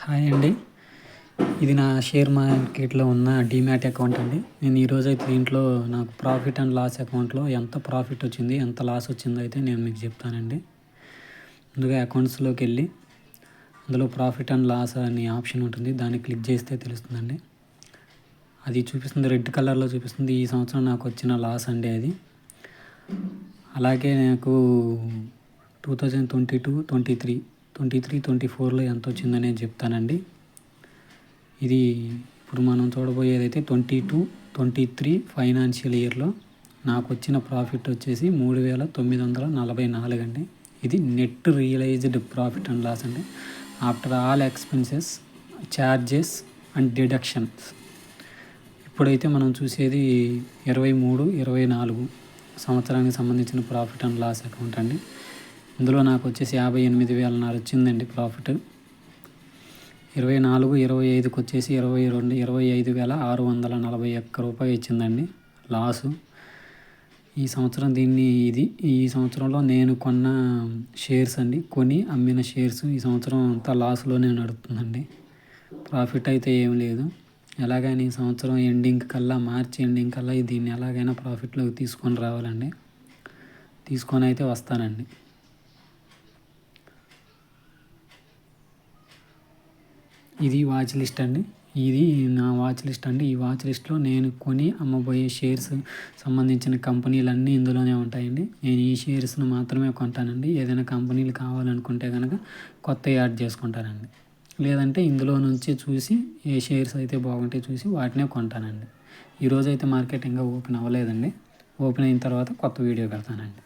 Hi అండి. ఇది నా షేర్ మార్కెట్‌లో ఉన్న డీమ్యాట్ అకౌంట్ అండి. నేను ఈరోజైతే దీంట్లో నాకు ప్రాఫిట్ అండ్ లాస్ అకౌంట్‌లో ఎంత ప్రాఫిట్ వచ్చింది, ఎంత లాస్ వచ్చిందో అయితే నేను మీకు చెప్తానండి. ముందుగా అకౌంట్స్‌లోకెళ్ళి అందులో ప్రాఫిట్ అండ్ లాస్ అనే ఆప్షన్ ఉంటుంది. దాన్ని క్లిక్ చేస్తే తెలుస్తుందండి. అది చూపిస్తుంది, రెడ్ కలర్‌లో చూపిస్తుంది. ఈ సంవత్సరం నాకు వచ్చిన లాస్ అండి అది. అలాగే నాకు 2022, 23, 24లో ఎంత వచ్చిందనేది చెప్తానండి. ఇది ఇప్పుడు మనం చూడబోయేదైతే 22-23 ఫైనాన్షియల్ ఇయర్లో నాకు వచ్చిన ప్రాఫిట్ వచ్చేసి 3944 అండి. ఇది net realised profit and loss అండి, after all expenses, charges and deductions. ఇప్పుడైతే మనం చూసేది 23-24 సంవత్సరానికి సంబంధించిన ప్రాఫిట్ అండ్ లాస్ అకౌంట్ అండి. ఇందులో నాకు వచ్చేసి 58,000 వచ్చిందండి ప్రాఫిట్. 24-25కి వచ్చేసి 25,641 రూపాయలు ఇచ్చిందండి లాసు. ఈ సంవత్సరం ఈ సంవత్సరంలో నేను కొన్న షేర్స్ అండి, కొని అమ్మిన షేర్స్ ఈ సంవత్సరం అంతా లాస్లోనే నడుస్తుందండి. ప్రాఫిట్ అయితే ఏం లేదు. ఎలాగైనా ఈ సంవత్సరం మార్చి ఎండింగ్ కల్లా దీన్ని ఎలాగైనా ప్రాఫిట్లోకి తీసుకొని రావాలండి. తీసుకొని అయితే వస్తానండి. ఇది వాచ్ లిస్ట్ అండి. ఇది నా వాచ్ లిస్ట్ అండి. ఈ వాచ్ లిస్ట్లో నేను కొని అమ్మబోయే షేర్స్ సంబంధించిన కంపెనీలన్నీ ఇందులోనే ఉంటాయండి. నేను ఈ షేర్స్ను మాత్రమే కొంటానండి. ఏదైనా కంపెనీలు కావాలనుకుంటే కనుక కొత్త యాడ్ చేసుకుంటానండి. లేదంటే ఇందులో నుంచి చూసి ఏ షేర్స్ అయితే బాగుంటాయి చూసి వాటినే కొంటానండి. ఈరోజైతే మార్కెట్ ఇంకా ఓపెన్ అవ్వలేదండి. ఓపెన్ అయిన తర్వాత కొత్త వీడియో పెడతానండి.